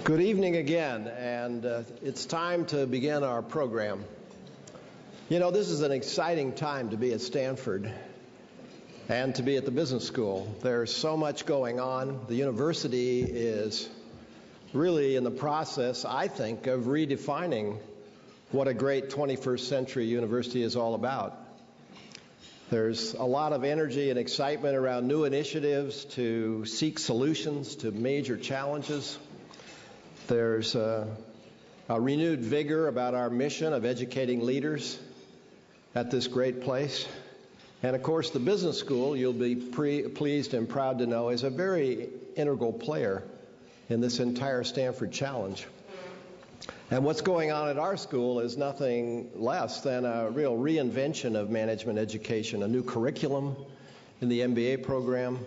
Good evening again, and it's time to begin our program. You know, this is an exciting time to be at Stanford and to be at the business school. There's so much going on. The university is really in the process, I think, of redefining what a great 21st century university is all about. There's a lot of energy and excitement around new initiatives to seek solutions to major challenges. There's a renewed vigor about our mission of educating leaders at this great place. And of course, the business school, you'll be pleased and proud to know, is a very integral player in this entire Stanford challenge. And what's going on at our school is nothing less than a real reinvention of management education, a new curriculum in the MBA program,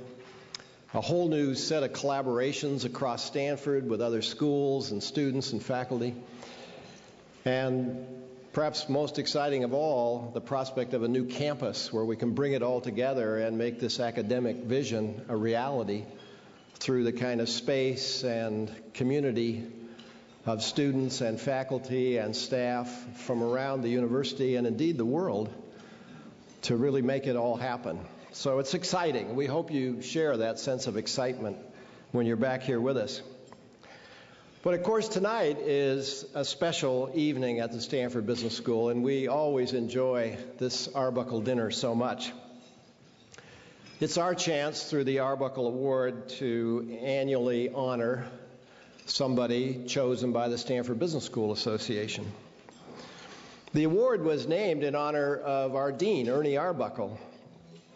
a whole new set of collaborations across Stanford with other schools and students and faculty. And perhaps most exciting of all, the prospect of a new campus where we can bring it all together and make this academic vision a reality through the kind of space and community of students and faculty and staff from around the university and indeed the world to really make it all happen. So it's exciting. We hope you share that sense of excitement when you're back here with us. But of course, tonight is a special evening at the Stanford Business School, and we always enjoy this Arbuckle dinner so much. It's our chance through the Arbuckle Award to annually honor somebody chosen by the Stanford Business School Association. The award was named in honor of our dean, Ernie Arbuckle.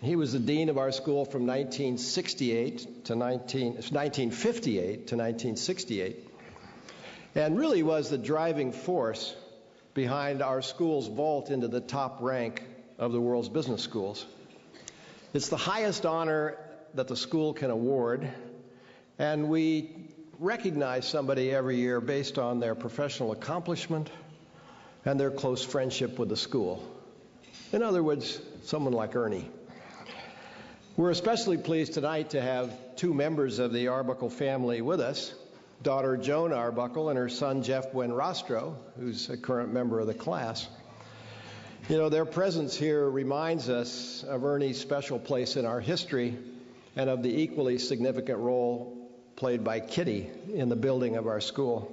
He was the dean of our school from 1958 to 1968, and really was the driving force behind our school's vault into the top rank of the world's business schools. It's the highest honor that the school can award, and we recognize somebody every year based on their professional accomplishment and their close friendship with the school. In other words, someone like Ernie. We're especially pleased tonight to have two members of the Arbuckle family with us, daughter Joan Arbuckle and her son Jeff Buenrostro, who's a current member of the class. You know, their presence here reminds us of Ernie's special place in our history and of the equally significant role played by Kitty in the building of our school.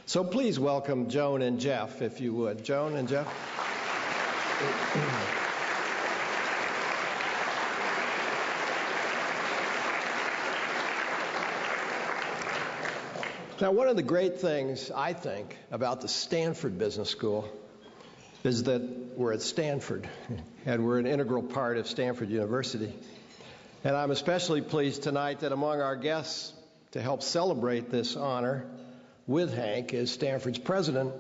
So please welcome Joan and Jeff, if you would. Joan and Jeff. Now, one of the great things, I think, about the Stanford Business School is that we're at Stanford, and we're an integral part of Stanford University. And I'm especially pleased tonight that among our guests to help celebrate this honor with Hank is Stanford's president,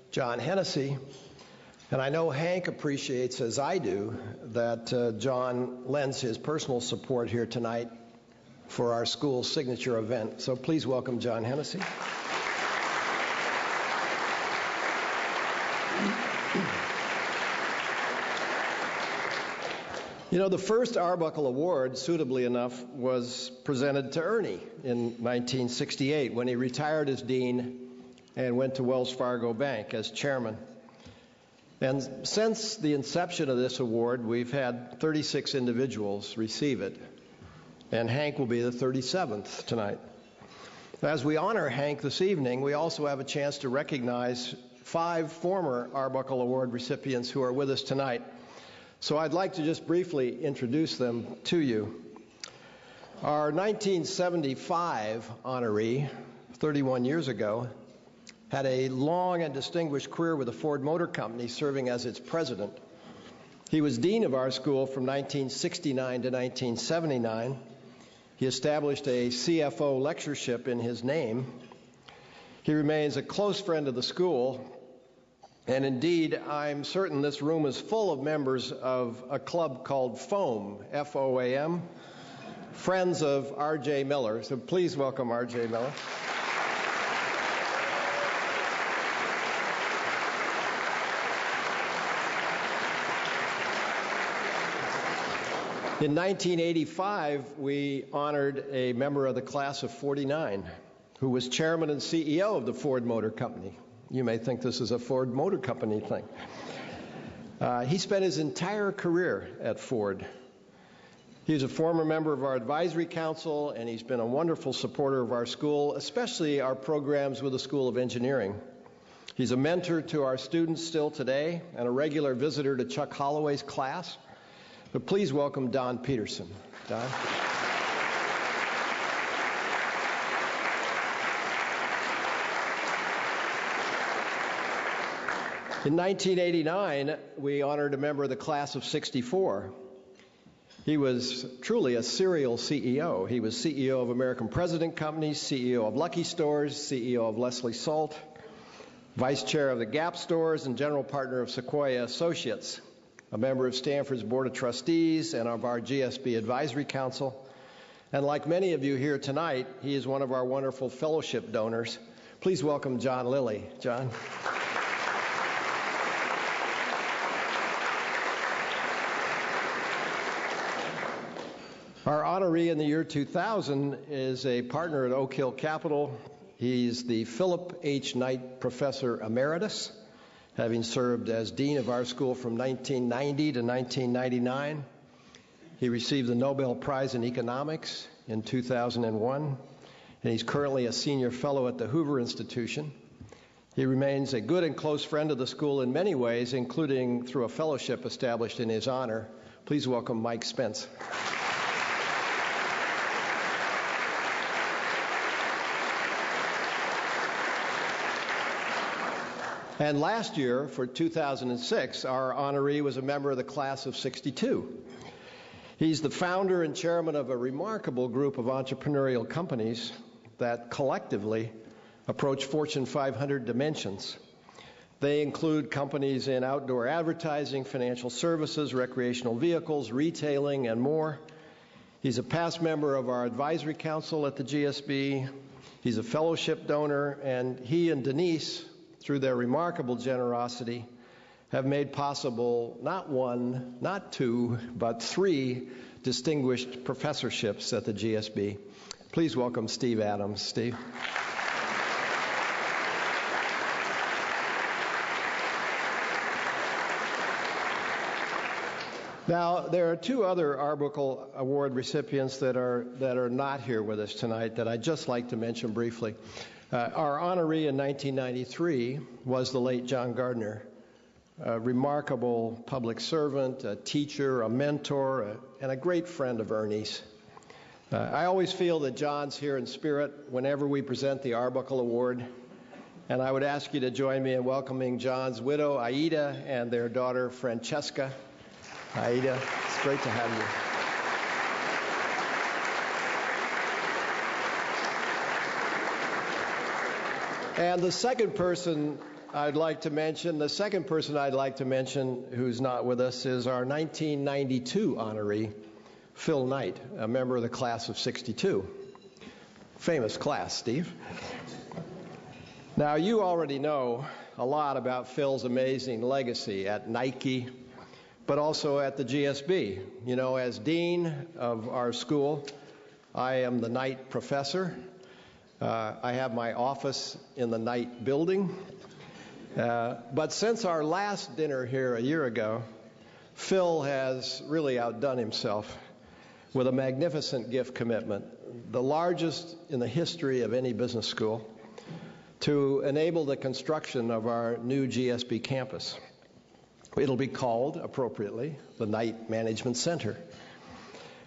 John Hennessy. And I know Hank appreciates, as I do, that John lends his personal support here tonight for our school's signature event. So please welcome John Hennessy. You know, the first Arbuckle Award, suitably enough, was presented to Ernie in 1968 when he retired as dean and went to Wells Fargo Bank as chairman. And since the inception of this award, we've had 36 individuals receive it. And Hank will be the 37th tonight. As we honor Hank this evening, we also have a chance to recognize 5 former Arbuckle Award recipients who are with us tonight. So I'd like to just briefly introduce them to you. Our 1975 honoree, 31 years ago, had a long and distinguished career with the Ford Motor Company, serving as its president. He was dean of our school from 1969 to 1979. He established a CFO lectureship in his name. He remains a close friend of the school. And indeed, I'm certain this room is full of members of a club called FOAM, F-O-A-M, Friends of R.J. Miller. So please welcome R.J. Miller. In 1985, we honored a member of the class of 49 who was chairman and CEO of the Ford Motor Company. You may think this is a Ford Motor Company thing. He spent his entire career at Ford. He's a former member of our advisory council, and he's been a wonderful supporter of our school, especially our programs with the School of Engineering. He's a mentor to our students still today and a regular visitor to Chuck Holloway's class. But please welcome Don Peterson. Don. In 1989, we honored a member of the class of '64. He was truly a serial CEO. He was CEO of American President Companies, CEO of Lucky Stores, CEO of Leslie Salt, Vice Chair of the Gap Stores, and General Partner of Sequoia Associates, a member of Stanford's Board of Trustees and of our GSB Advisory Council. And like many of you here tonight, he is one of our wonderful fellowship donors. Please welcome John Lilly. John. Our honoree in the year 2000 is a partner at Oak Hill Capital. He's the Philip H. Knight Professor Emeritus, having served as dean of our school from 1990 to 1999. He received the Nobel Prize in Economics in 2001, and he's currently a senior fellow at the Hoover Institution. He remains a good and close friend of the school in many ways, including through a fellowship established in his honor. Please welcome Mike Spence. And last year, for 2006, our honoree was a member of the class of '62. He's the founder and chairman of a remarkable group of entrepreneurial companies that collectively approach Fortune 500 dimensions. They include companies in outdoor advertising, financial services, recreational vehicles, retailing, and more. He's a past member of our advisory council at the GSB. He's a fellowship donor, and he and Denise, through their remarkable generosity, have made possible not one, not two, but 3 distinguished professorships at the GSB. Please welcome Steve Adams. Steve. Now, there are 2 other Arbuckle Award recipients that are not here with us tonight that I'd just like to mention briefly. Our honoree in 1993 was the late John Gardner, a remarkable public servant, a teacher, a mentor, and a great friend of Ernie's. I always feel that John's here in spirit whenever we present the Arbuckle Award, and I would ask you to join me in welcoming John's widow, Aida, and their daughter, Francesca. Aida, it's great to have you. And the second person I'd like to mention who's not with us is our 1992 honoree, Phil Knight, a member of the class of '62. Famous class, Steve. Now, you already know a lot about Phil's amazing legacy at Nike, but also at the GSB. You know, as dean of our school, I am the Knight Professor. I have my office in the Knight building. But since our last dinner here a year ago, Phil has really outdone himself with a magnificent gift commitment, the largest in the history of any business school, to enable the construction of our new GSB campus. It'll be called, appropriately, the Knight Management Center.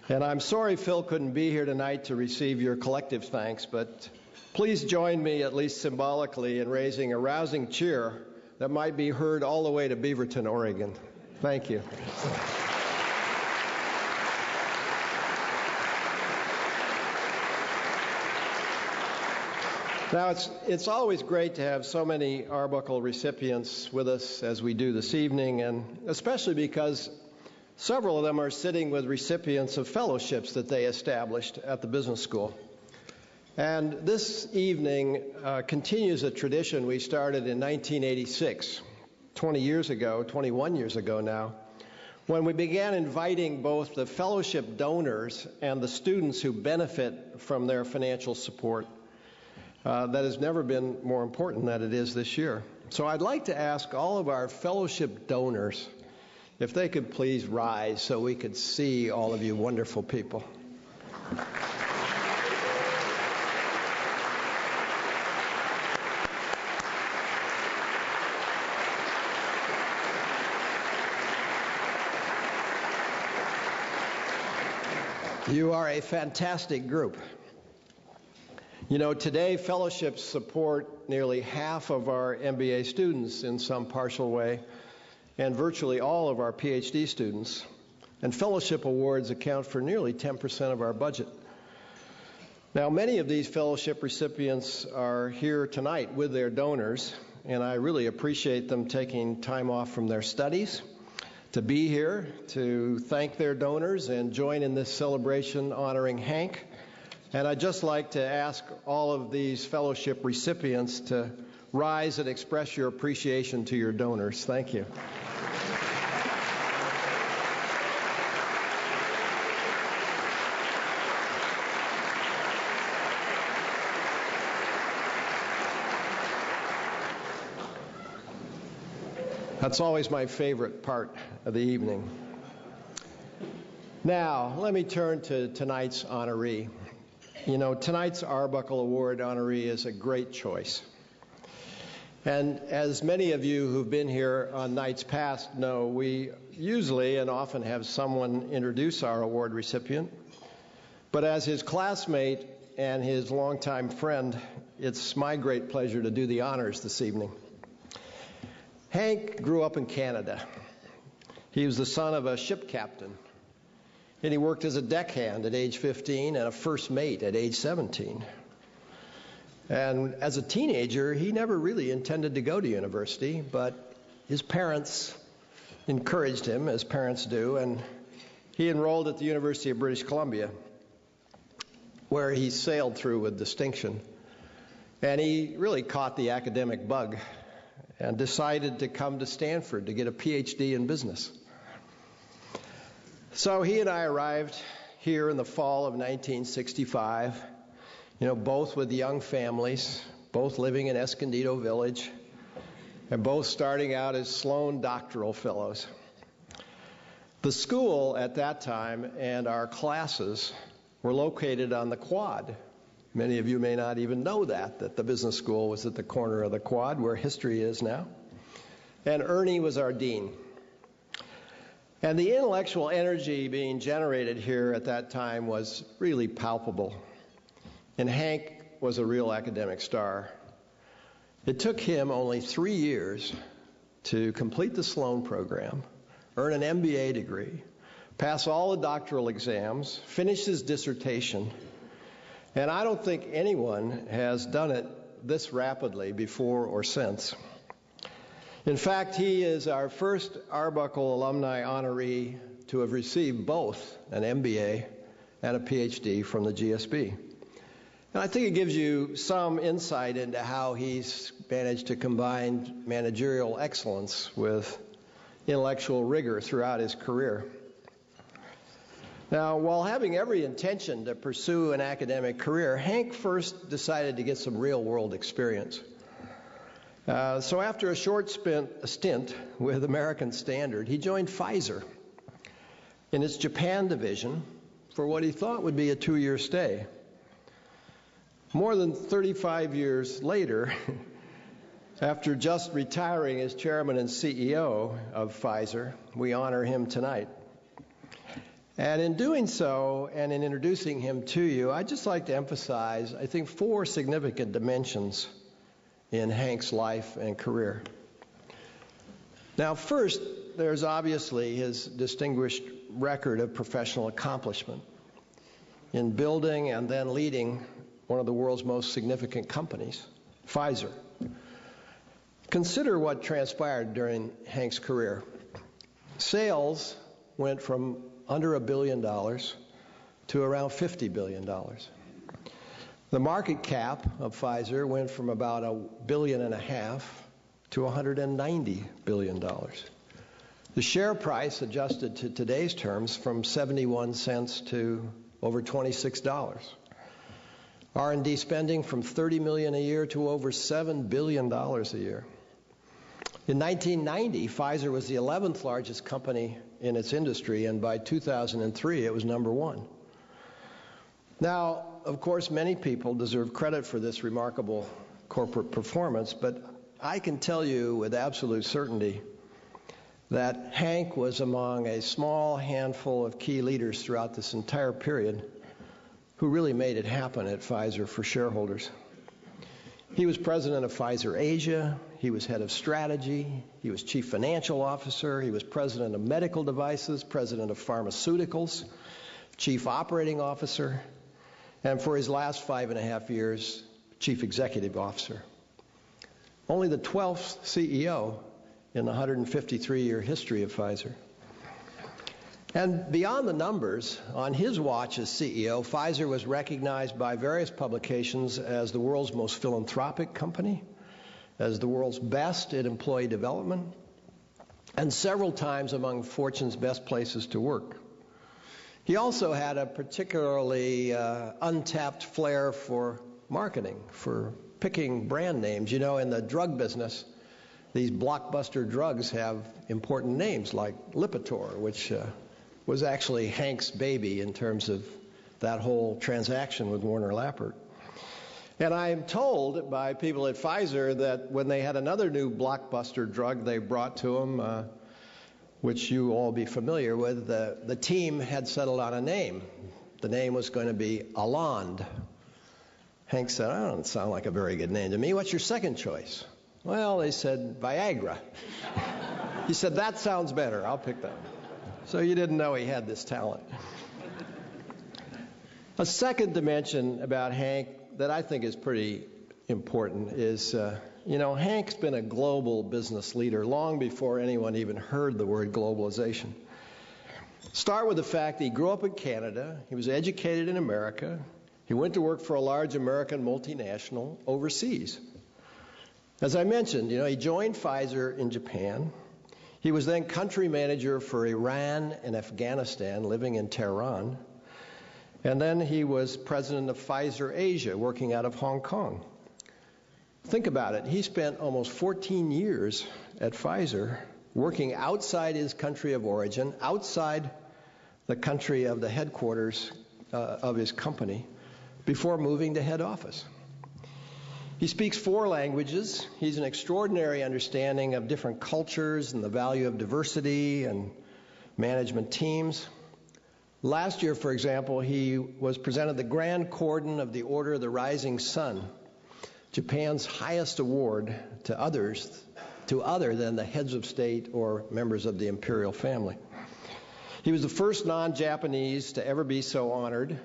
And I'm sorry Phil couldn't be here tonight to receive your collective thanks, but please join me, at least symbolically, in raising a rousing cheer that might be heard all the way to Beaverton, Oregon. Thank you. Now, it's always great to have so many Arbuckle recipients with us as we do this evening, and especially because several of them are sitting with recipients of fellowships that they established at the business school. And this evening continues a tradition we started in 1986, 21 years ago now, when we began inviting both the fellowship donors and the students who benefit from their financial support that has never been more important than it is this year. So I'd like to ask all of our fellowship donors if they could please rise so we could see all of you wonderful people. You are a fantastic group. You know, today fellowships support nearly half of our MBA students in some partial way, and virtually all of our PhD students. And fellowship awards account for nearly 10% of our budget. Now, many of these fellowship recipients are here tonight with their donors, and I really appreciate them taking time off from their studies to be here, to thank their donors and join in this celebration honoring Hank. And I'd just like to ask all of these fellowship recipients to rise and express your appreciation to your donors. Thank you. That's always my favorite part of the evening. Now, let me turn to tonight's honoree. You know, tonight's Arbuckle Award honoree is a great choice. And as many of you who've been here on nights past know, we usually and often have someone introduce our award recipient. But as his classmate and his longtime friend, it's my great pleasure to do the honors this evening. Hank grew up in Canada. He was the son of a ship captain. And he worked as a deckhand at age 15 and a first mate at age 17. And as a teenager, he never really intended to go to university, but his parents encouraged him, as parents do, and he enrolled at the University of British Columbia, where he sailed through with distinction. And he really caught the academic bug and decided to come to Stanford to get a PhD in business. So he and I arrived here in the fall of 1965, you know, both with young families, both living in Escondido Village, and both starting out as Sloan doctoral fellows. The school at that time and our classes were located on the Quad. Many of you may not even know that the business school was at the corner of the Quad, where history is now. And Ernie was our dean. And the intellectual energy being generated here at that time was really palpable. And Hank was a real academic star. It took him only 3 years to complete the Sloan program, earn an MBA degree, pass all the doctoral exams, finish his dissertation. And I don't think anyone has done it this rapidly before or since. In fact, he is our first Arbuckle alumni honoree to have received both an MBA and a PhD from the GSB. And I think it gives you some insight into how he's managed to combine managerial excellence with intellectual rigor throughout his career. Now, while having every intention to pursue an academic career, Hank first decided to get some real-world experience. So after a short stint with American Standard, he joined Pfizer in its Japan division for what he thought would be a 2-year stay. More than 35 years later, after just retiring as chairman and CEO of Pfizer, we honor him tonight. And in doing so, and in introducing him to you, I'd just like to emphasize, I think, 4 significant dimensions in Hank's life and career. Now, first, there's obviously his distinguished record of professional accomplishment in building and then leading one of the world's most significant companies, Pfizer. Consider what transpired during Hank's career. Sales went from under $1 billion to around $50 billion. The market cap of Pfizer went from about $1.5 billion to $190 billion. The share price, adjusted to today's terms, from 71 cents to over $26. R&D spending from $30 million a year to over $7 billion a year. In 1990, Pfizer was the 11th largest company in its industry, and by 2003, it was number one. Now, of course, many people deserve credit for this remarkable corporate performance, but I can tell you with absolute certainty that Hank was among a small handful of key leaders throughout this entire period who really made it happen at Pfizer for shareholders. He was president of Pfizer Asia, he was head of strategy, he was chief financial officer, he was president of medical devices, president of pharmaceuticals, chief operating officer, and for his last 5.5 years, chief executive officer. Only the 12th CEO in the 153-year history of Pfizer. And beyond the numbers, on his watch as CEO, Pfizer was recognized by various publications as the world's most philanthropic company, as the world's best at employee development, and several times among Fortune's best places to work. He also had a particularly untapped flair for marketing, for picking brand names. You know, in the drug business, these blockbuster drugs have important names like Lipitor, which was actually Hank's baby in terms of that whole transaction with Warner Lappert. And I am told by people at Pfizer that when they had another new blockbuster drug they brought to them, which you all be familiar with, the team had settled on a name. The name was going to be Alond. Hank said, "I don't sound like a very good name to me. What's your second choice?" Well, they said Viagra. He said, "That sounds better. I'll pick that." So you didn't know he had this talent. A second dimension about Hank that I think is pretty important is, Hank's been a global business leader long before anyone even heard the word globalization. Start with the fact that he grew up in Canada, he was educated in America, he went to work for a large American multinational overseas. As I mentioned, he joined Pfizer in Japan. He was then country manager for Iran and Afghanistan, living in Tehran. And then he was president of Pfizer Asia, working out of Hong Kong. Think about it. He spent almost 14 years at Pfizer, working outside his country of origin, outside the country of the headquarters of his company, before moving to head office. He speaks 4 languages. He's an extraordinary understanding of different cultures and the value of diversity and management teams. Last year, for example, he was presented the Grand Cordon of the Order of the Rising Sun, Japan's highest award to other than the heads of state or members of the imperial family. He was the first non-Japanese to ever be so honored,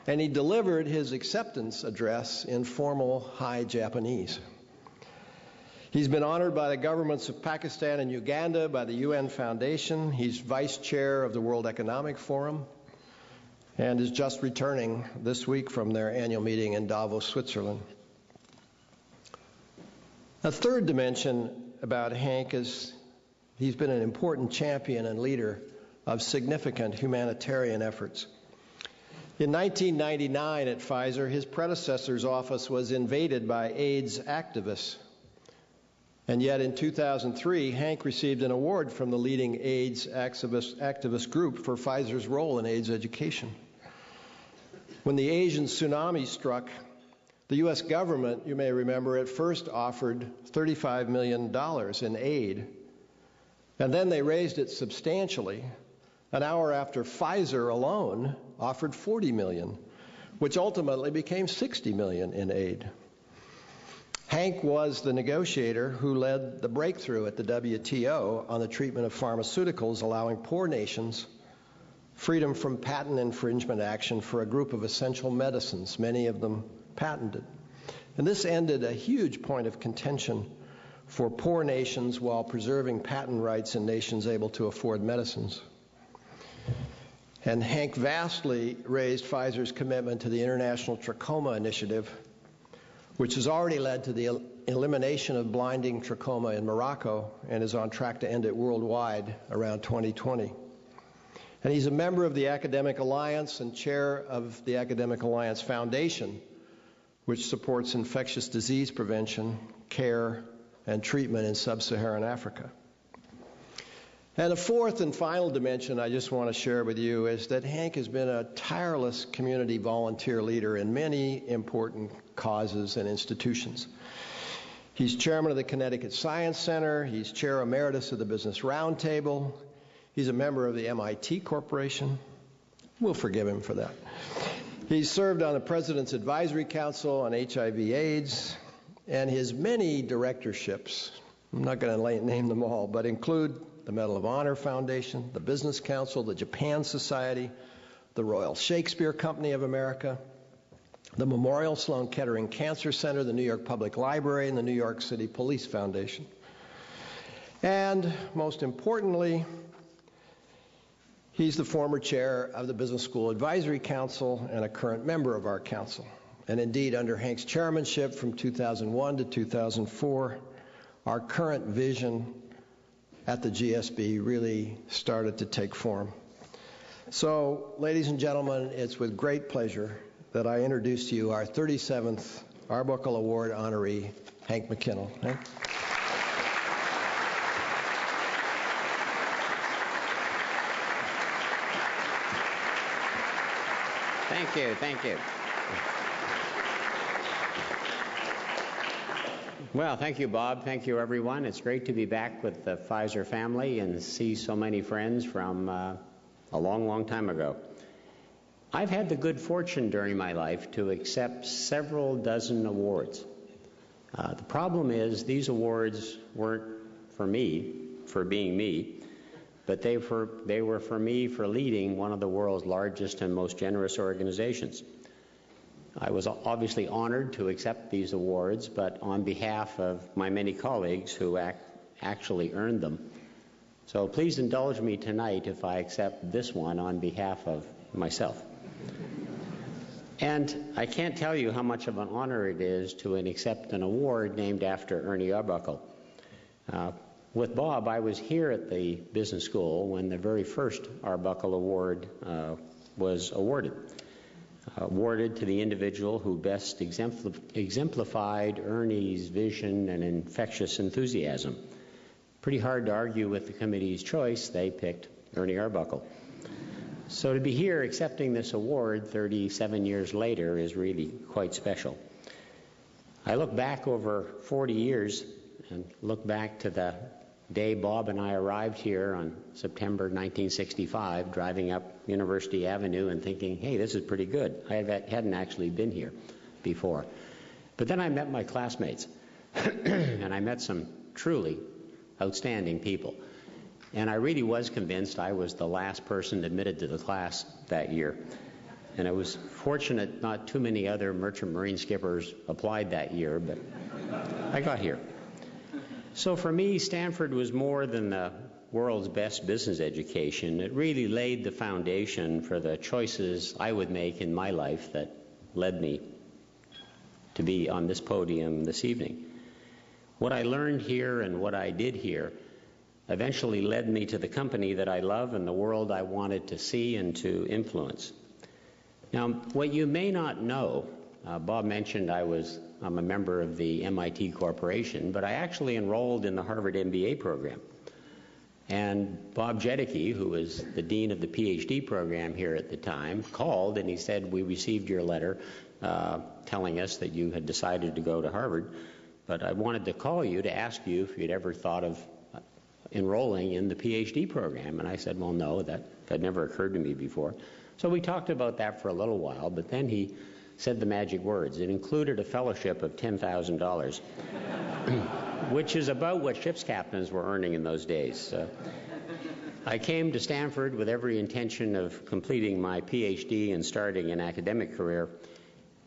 and he delivered his acceptance address in formal high Japanese. He's been honored by the governments of Pakistan and Uganda, by the UN Foundation. He's vice chair of the World Economic Forum and is just returning this week from their annual meeting in Davos, Switzerland. A third dimension about Hank is he's been an important champion and leader of significant humanitarian efforts. In 1999 at Pfizer, his predecessor's office was invaded by AIDS activists. And yet in 2003, Hank received an award from the leading AIDS activist group for Pfizer's role in AIDS education. When the Asian tsunami struck, the U.S. government, you may remember, at first offered $35 million in aid. And then they raised it substantially. An hour after Pfizer alone offered $40 million, which ultimately became $60 million in aid. Hank was the negotiator who led the breakthrough at the WTO on the treatment of pharmaceuticals, allowing poor nations freedom from patent infringement action for a group of essential medicines, many of them patented. And this ended a huge point of contention for poor nations while preserving patent rights in nations able to afford medicines. And Hank vastly raised Pfizer's commitment to the International Trachoma Initiative, which has already led to the elimination of blinding trachoma in Morocco and is on track to end it worldwide around 2020. And he's a member of the Academic Alliance and chair of the Academic Alliance Foundation, which supports infectious disease prevention, care, and treatment in sub-Saharan Africa. And the fourth and final dimension I just want to share with you is that Hank has been a tireless community volunteer leader in many important causes and institutions. He's chairman of the Connecticut Science Center. He's chair emeritus of the Business Roundtable. He's a member of the MIT Corporation. We'll forgive him for that. He's served on the President's Advisory Council on HIV/AIDS, and his many directorships, I'm not going to name them all, but include the Medal of Honor Foundation, the Business Council, the Japan Society, the Royal Shakespeare Company of America, the Memorial Sloan Kettering Cancer Center, the New York Public Library, and the New York City Police Foundation. And most importantly, he's the former chair of the Business School Advisory Council and a current member of our council. And indeed, under Hank's chairmanship from 2001 to 2004, our current vision at the GSB really started to take form. So, ladies and gentlemen, it's with great pleasure that I introduce to you our 37th Arbuckle Award honoree, Hank McKinnell. Hank? Thank you, thank you. Well, thank you, Bob. Thank you, everyone. It's great to be back with the Pfizer family and see so many friends from a long, long time ago. I've had the good fortune during my life to accept several dozen awards. The problem is these awards weren't for me, for being me, but they were for me for leading one of the world's largest and most generous organizations. I was obviously honored to accept these awards, but on behalf of my many colleagues who actually earned them. So please indulge me tonight if I accept this one on behalf of myself. And I can't tell you how much of an honor it is to accept an award named after Ernie Arbuckle. With Bob, I was here at the business school when the very first Arbuckle Award was awarded to the individual who best exemplified Ernie's vision and infectious enthusiasm. Pretty hard to argue with the committee's choice. They picked Ernie Arbuckle. So to be here accepting this award 37 years later is really quite special. I look back over 40 years and look back to the day Bob and I arrived here on September 1965, driving up University Avenue and thinking, hey, this is pretty good. I hadn't actually been here before. But then I met my classmates, and I met some truly outstanding people. And I really was convinced I was the last person admitted to the class that year. And I was fortunate not too many other merchant marine skippers applied that year, but I got here. So for me, Stanford was more than the world's best business education. It really laid the foundation for the choices I would make in my life that led me to be on this podium this evening. What I learned here and what I did here eventually led me to the company that I love and the world I wanted to see and to influence. Now, what you may not know, Bob mentioned I'm a member of the MIT Corporation, but I actually enrolled in the Harvard MBA program. And Bob Jedicke, who was the dean of the PhD program here at the time, called and he said, we received your letter telling us that you had decided to go to Harvard, but I wanted to call you to ask you if you'd ever thought of enrolling in the PhD program. And I said, well, no, that had never occurred to me before. So we talked about that for a little while, but then he said the magic words. It included a fellowship of $10,000, which is about what ship's captains were earning in those days. I came to Stanford with every intention of completing my PhD and starting an academic career.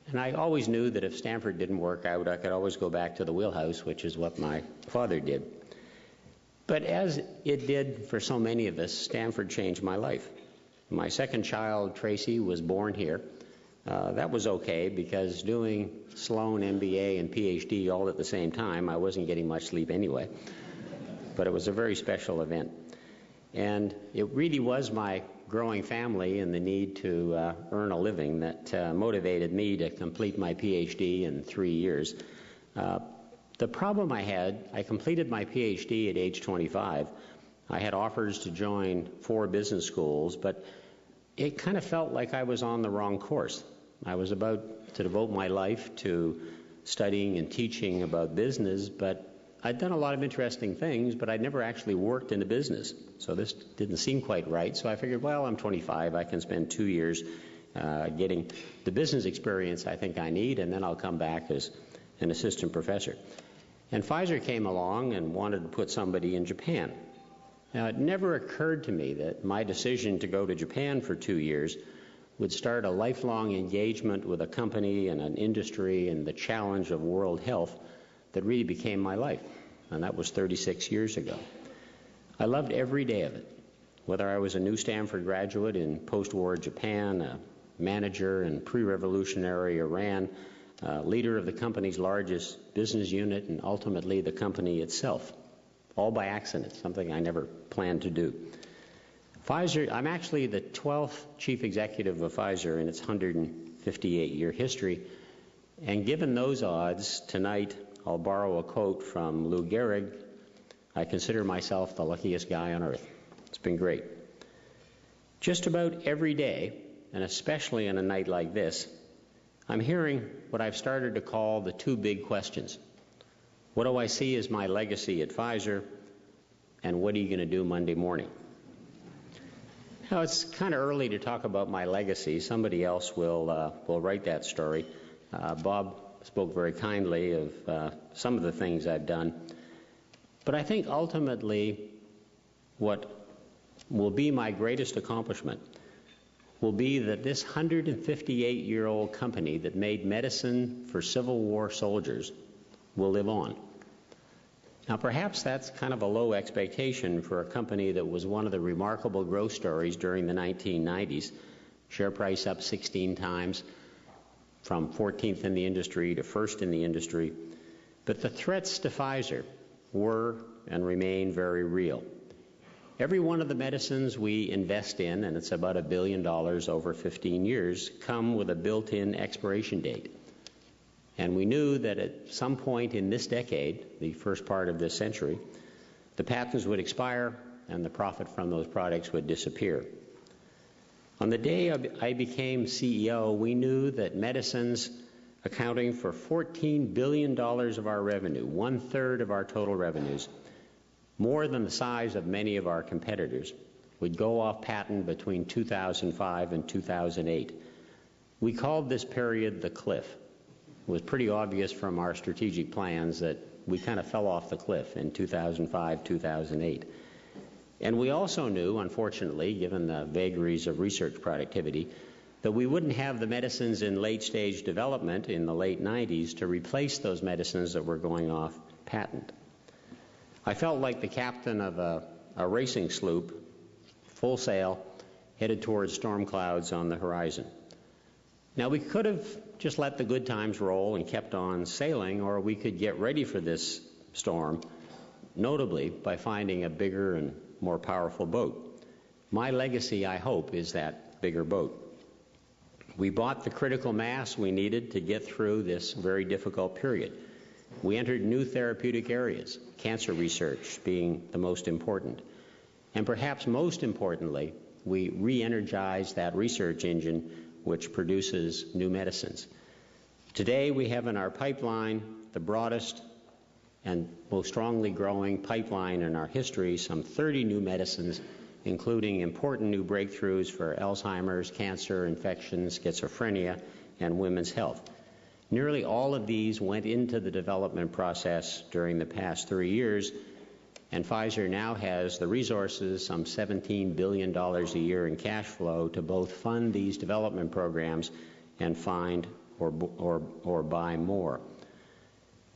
And I always knew that if Stanford didn't work out, I could always go back to the wheelhouse, which is what my father did. But as it did for so many of us, Stanford changed my life. My second child, Tracy, was born here. That was okay because doing Sloan, MBA, and PhD all at the same time, I wasn't getting much sleep anyway. But it was a very special event. And it really was my growing family and the need to earn a living that motivated me to complete my PhD in 3 years. The problem I had, I completed my PhD at age 25. I had offers to join 4 business schools, but it kind of felt like I was on the wrong course. I was about to devote my life to studying and teaching about business, but I'd done a lot of interesting things, but I'd never actually worked in a business. So this didn't seem quite right. So I figured, well, I'm 25. I can spend 2 years getting the business experience I think I need, and then I'll come back as an assistant professor. And Pfizer came along and wanted to put somebody in Japan. Now, it never occurred to me that my decision to go to Japan for 2 years would start a lifelong engagement with a company and an industry and the challenge of world health that really became my life, and that was 36 years ago. I loved every day of it, whether I was a new Stanford graduate in post-war Japan, a manager in pre-revolutionary Iran, leader of the company's largest business unit, and ultimately the company itself, all by accident, something I never planned to do. Pfizer, I'm actually the 12th chief executive of Pfizer in its 158-year history, and given those odds, tonight I'll borrow a quote from Lou Gehrig: I consider myself the luckiest guy on earth. It's been great. Just about every day, and especially on a night like this, I'm hearing what I've started to call the 2 big questions. What do I see as my legacy at Pfizer, and what are you going to do Monday morning? Now, it's kind of early to talk about my legacy. Somebody else will write that story. Bob spoke very kindly of some of the things I've done. But I think ultimately what will be my greatest accomplishment will be that this 158-year-old company that made medicine for Civil War soldiers will live on. Now, perhaps that's kind of a low expectation for a company that was one of the remarkable growth stories during the 1990s. Share price up 16 times, from 14th in the industry to first in the industry. But the threats to Pfizer were and remain very real. Every one of the medicines we invest in, and it's about $1 billion over 15 years, come with a built-in expiration date. And we knew that at some point in this decade, the first part of this century, the patents would expire and the profit from those products would disappear. On the day I became CEO, we knew that medicines accounting for $14 billion of our revenue, 1/3 of our total revenues, more than the size of many of our competitors, would go off patent between 2005 and 2008. We called this period the cliff. It was pretty obvious from our strategic plans that we kind of fell off the cliff in 2005, 2008. And we also knew, unfortunately, given the vagaries of research productivity, that we wouldn't have the medicines in late-stage development in the late 90s to replace those medicines that were going off patent. I felt like the captain of a racing sloop, full sail, headed towards storm clouds on the horizon. Now, we could have just let the good times roll and kept on sailing, or we could get ready for this storm, notably by finding a bigger and more powerful boat. My legacy, I hope, is that bigger boat. We bought the critical mass we needed to get through this very difficult period. We entered new therapeutic areas, cancer research being the most important. And perhaps most importantly, we re-energized that research engine which produces new medicines. Today, we have in our pipeline the broadest and most strongly growing pipeline in our history, some 30 new medicines, including important new breakthroughs for Alzheimer's, cancer, infections, schizophrenia, and women's health. Nearly all of these went into the development process during the past 3 years, and Pfizer now has the resources, some $17 billion a year in cash flow, to both fund these development programs and find or buy more.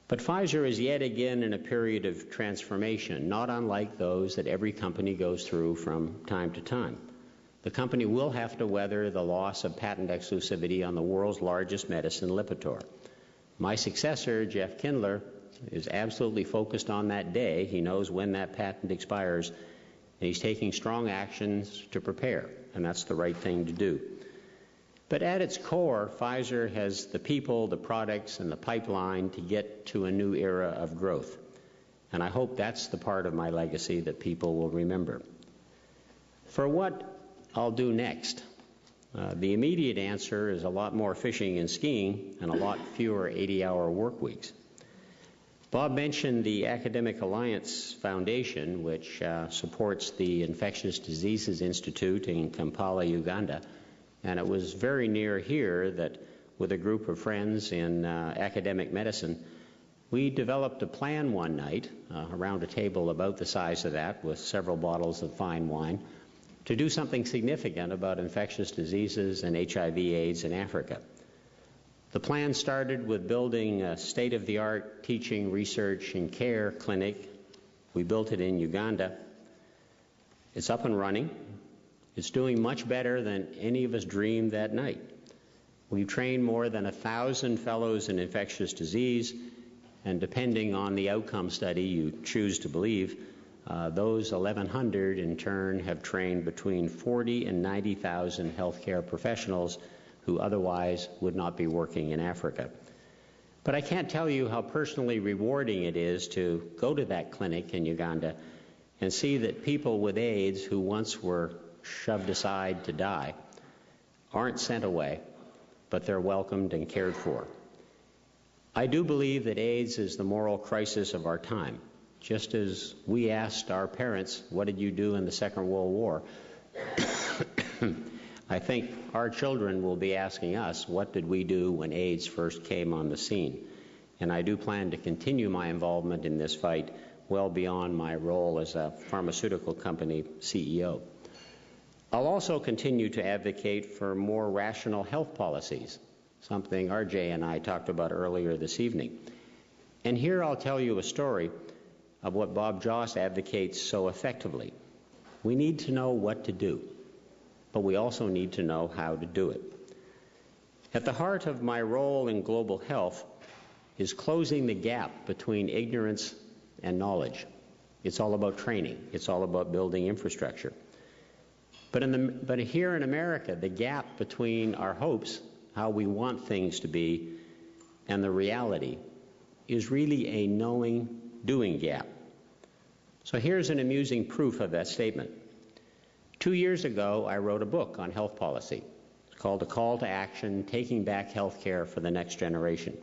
But Pfizer is yet again in a period of transformation, not unlike those that every company goes through from time to time. The company will have to weather the loss of patent exclusivity on the world's largest medicine, Lipitor. My successor, Jeff Kindler, is absolutely focused on that day. He knows when that patent expires, and he's taking strong actions to prepare. and that's the right thing to do. But at its core, Pfizer has the people, the products, and the pipeline to get to a new era of growth. And I hope that's the part of my legacy that people will remember. For what I'll do next, the immediate answer is a lot more fishing and skiing and a lot fewer 80-hour work weeks. Bob mentioned the Academic Alliance Foundation, which supports the Infectious Diseases Institute in Kampala, Uganda. And it was very near here that, with a group of friends in academic medicine, we developed a plan one night around a table about the size of that with several bottles of fine wine to do something significant about infectious diseases and HIV/AIDS in Africa. The plan started with building a state-of-the-art teaching, research, and care clinic. We built it in Uganda. It's up and running. It's doing much better than any of us dreamed that night. We've trained more than 1,000 fellows in infectious disease, and depending on the outcome study you choose to believe, those 1,100 in turn have trained between 40 and 90,000 healthcare professionals who otherwise would not be working in Africa. But I can't tell you how personally rewarding it is to go to that clinic in Uganda and see that people with AIDS who once were shoved aside to die aren't sent away, but they're welcomed and cared for. I do believe that AIDS is the moral crisis of our time. Just as we asked our parents, what did you do in the Second World War? I think our children will be asking us, what did we do when AIDS first came on the scene? And I do plan to continue my involvement in this fight well beyond my role as a pharmaceutical company CEO. I'll also continue to advocate for more rational health policies, something RJ and I talked about earlier this evening. And here I'll tell you a story of what Bob Joss advocates so effectively. We need to know what to do, but we also need to know how to do it. At the heart of my role in global health is closing the gap between ignorance and knowledge. It's all about training. It's all about building infrastructure. But here in America, the gap between our hopes, how we want things to be, and the reality is really a knowing-doing gap. So here's an amusing proof of that statement. 2 years ago, I wrote a book on health policy. It's called A Call to Action, Taking Back Healthcare for the Next Generation.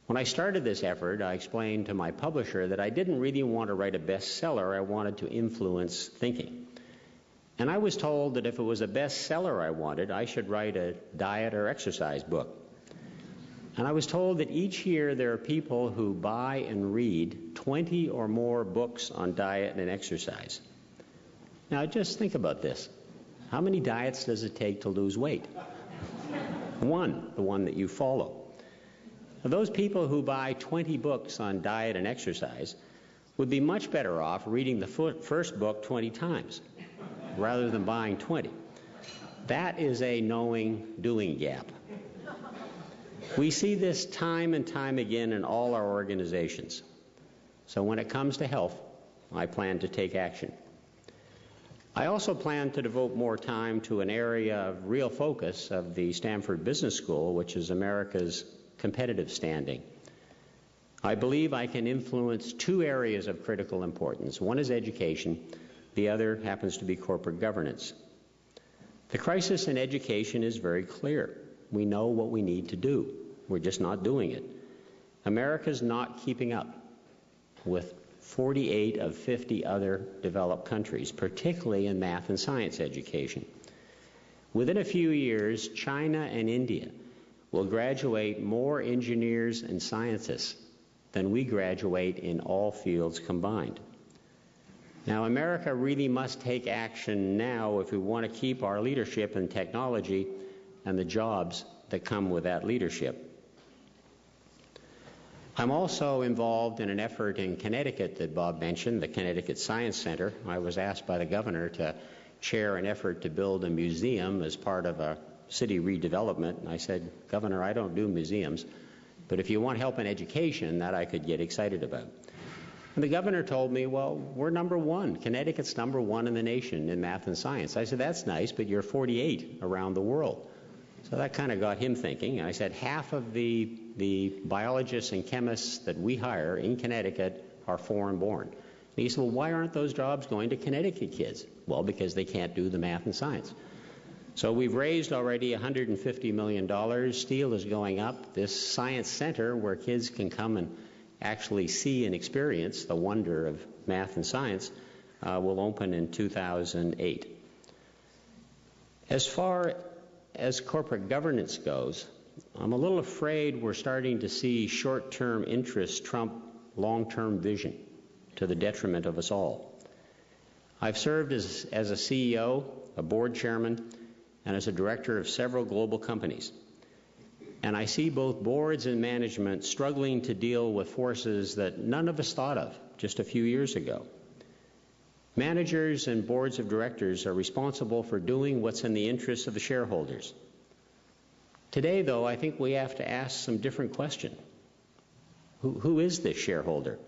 When I started this effort, I explained to my publisher that I didn't really want to write a bestseller. I wanted to influence thinking. And I was told that if it was a bestseller I wanted, I should write a diet or exercise book. And I was told that each year there are people who buy and read 20 or more books on diet and exercise. Now just think about this. How many diets does it take to lose weight? One, the one that you follow. Now, those people who buy 20 books on diet and exercise would be much better off reading the first book 20 times rather than buying 20. That is a knowing-doing gap. We see this time and time again in all our organizations. So when it comes to health, I plan to take action. I also plan to devote more time to an area of real focus of the Stanford Business School, which is America's competitive standing. I believe I can influence two areas of critical importance. One is education. The other happens to be corporate governance. The crisis in education is very clear. We know what we need to do. We're just not doing it. America's not keeping up with 48 of 50 other developed countries, particularly in math and science education. Within a few years, China and India will graduate more engineers and scientists than we graduate in all fields combined. Now, America really must take action now if we want to keep our leadership in technology and the jobs that come with that leadership. I'm also involved in an effort in Connecticut that Bob mentioned, the Connecticut Science Center. I was asked by the governor to chair an effort to build a museum as part of a city redevelopment. And I said, Governor, I don't do museums, but if you want help in education, that I could get excited about. And the governor told me, well, we're number one. Connecticut's number one in the nation in math and science. I said, that's nice, but you're 48 around the world. So that kind of got him thinking. I said, half of the biologists and chemists that we hire in Connecticut are foreign born. And he said, well, why aren't those jobs going to Connecticut kids? Well, because they can't do the math and science. So we've raised already $150 million. Steel is going up. This science center where kids can come and actually see and experience the wonder of math and science will open in 2008. As far as corporate governance goes, I'm a little afraid we're starting to see short-term interests trump long-term vision to the detriment of us all. I've served as a CEO, a board chairman, and as a director of several global companies. And I see both boards and management struggling to deal with forces that none of us thought of just a few years ago. Managers and boards of directors are responsible for doing what's in the interests of the shareholders. Today, though, I think we have to ask some different questions. Who is this shareholder?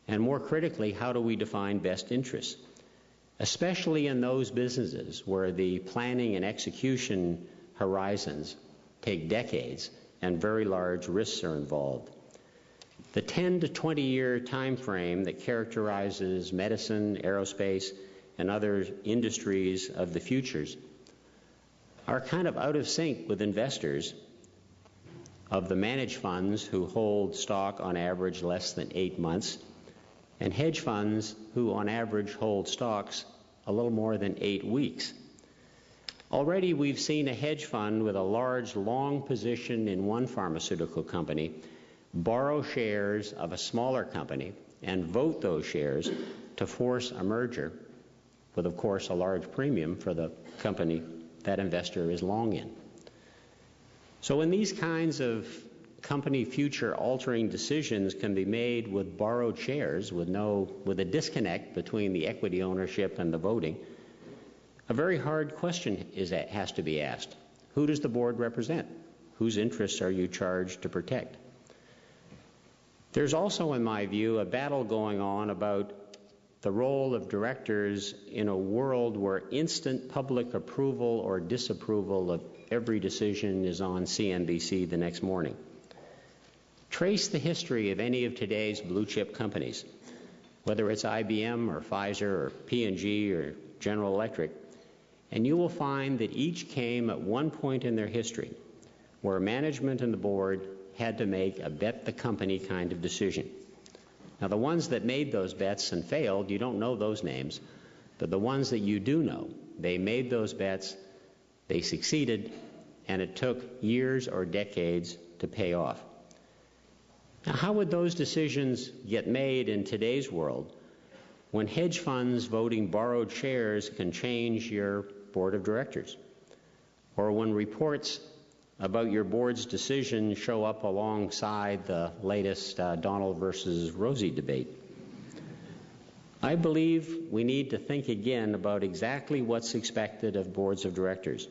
And more critically, how do we define best interests? Especially in those businesses where the planning and execution horizons take decades and very large risks are involved. The 10 to 20-year time frame that characterizes medicine, aerospace, and other industries of the futures are kind of out of sync with investors of the managed funds who hold stock on average less than 8 months, and hedge funds who on average hold stocks a little more than 8 weeks. Already we've seen a hedge fund with a large, long position in one pharmaceutical company borrow shares of a smaller company and vote those shares to force a merger with, of course, a large premium for the company that investor is long in. So when these kinds of company future-altering decisions can be made with borrowed shares, with a disconnect between the equity ownership and the voting, a very hard question has to be asked. Who does the board represent? Whose interests are you charged to protect? There's also, in my view, a battle going on about the role of directors in a world where instant public approval or disapproval of every decision is on CNBC the next morning. Trace the history of any of today's blue-chip companies, whether it's IBM or Pfizer or P&G or General Electric, and you will find that each came at one point in their history where management and the board had to make a bet the company kind of decision. Now, the ones that made those bets and failed, you don't know those names, but the ones that you do know, they made those bets, they succeeded, and it took years or decades to pay off. Now, how would those decisions get made in today's world when hedge funds voting borrowed shares can change your board of directors? Or when reports about your board's decision show up alongside the latest Donald versus Rosie debate? I believe we need to think again about exactly what's expected of boards of directors,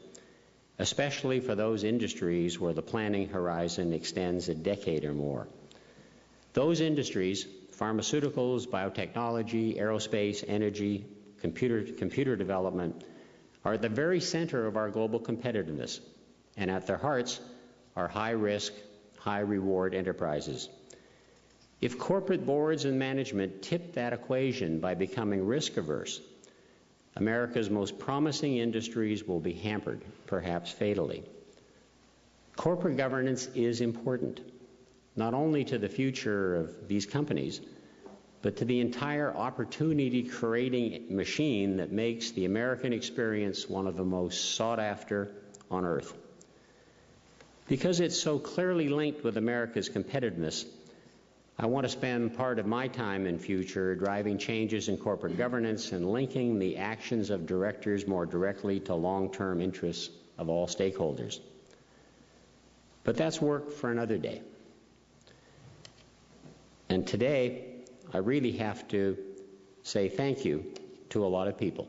especially for those industries where the planning horizon extends a decade or more. Those industries, pharmaceuticals, biotechnology, aerospace, energy, computer development, are at the very center of our global competitiveness, and at their hearts are high-risk, high-reward enterprises. If corporate boards and management tip that equation by becoming risk-averse, America's most promising industries will be hampered, perhaps fatally. Corporate governance is important, not only to the future of these companies, but to the entire opportunity-creating machine that makes the American experience one of the most sought after on earth. Because it's so clearly linked with America's competitiveness, I want to spend part of my time in future driving changes in corporate governance and linking the actions of directors more directly to long-term interests of all stakeholders. But that's work for another day. And today, I really have to say thank you to a lot of people.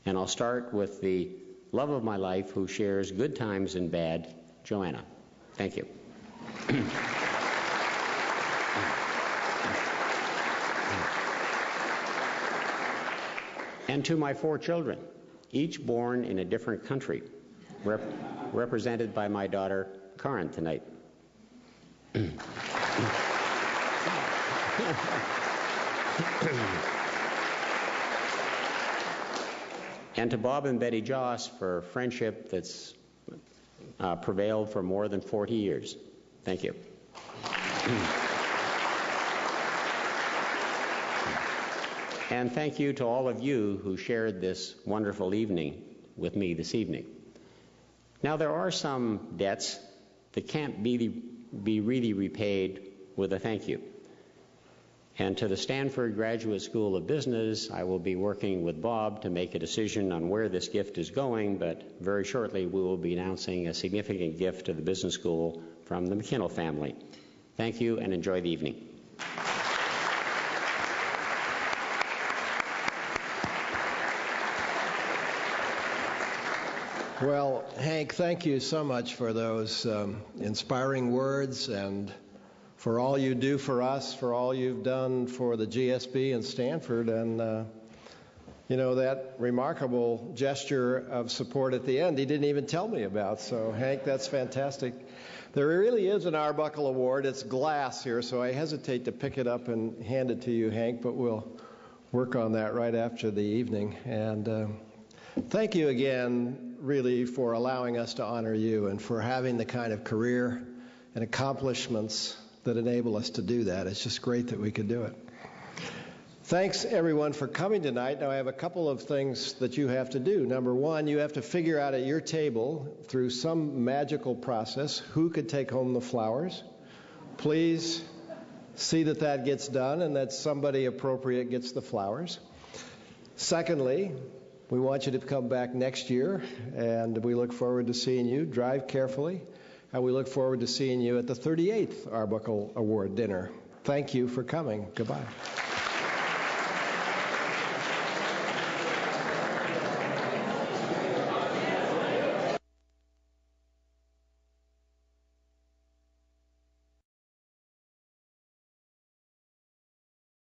And I'll start with the love of my life who shares good times and bad, Joanna. Thank you. And to my 4 children, each born in a different country, represented by my daughter, Karen, tonight. And to Bob and Betty Joss for friendship that's prevailed for more than 40 years. Thank you. And thank you to all of you who shared this wonderful evening with me this evening. Now, there are some debts that can't be really repaid with a thank you. And to the Stanford Graduate School of Business, I will be working with Bob to make a decision on where this gift is going, but very shortly we will be announcing a significant gift to the business school from the McKinnell family. Thank you and enjoy the evening. Well, Hank, thank you so much for those inspiring words and for all you do for us, for all you've done for the GSB and Stanford, and that remarkable gesture of support at the end he didn't even tell me about. So, Hank, that's fantastic. There really is an Arbuckle Award. It's glass here, so I hesitate to pick it up and hand it to you, Hank, but we'll work on that right after the evening. And thank you again, really, for allowing us to honor you and for having the kind of career and accomplishments that enable us to do that. It's just great that we could do it. Thanks, everyone, for coming tonight. Now, I have a couple of things that you have to do. Number one, you have to figure out at your table, through some magical process, who could take home the flowers. Please see that that gets done and that somebody appropriate gets the flowers. Secondly, we want you to come back next year, and we look forward to seeing you. Drive carefully, and we look forward to seeing you at the 38th Arbuckle Award dinner. Thank you for coming. Goodbye.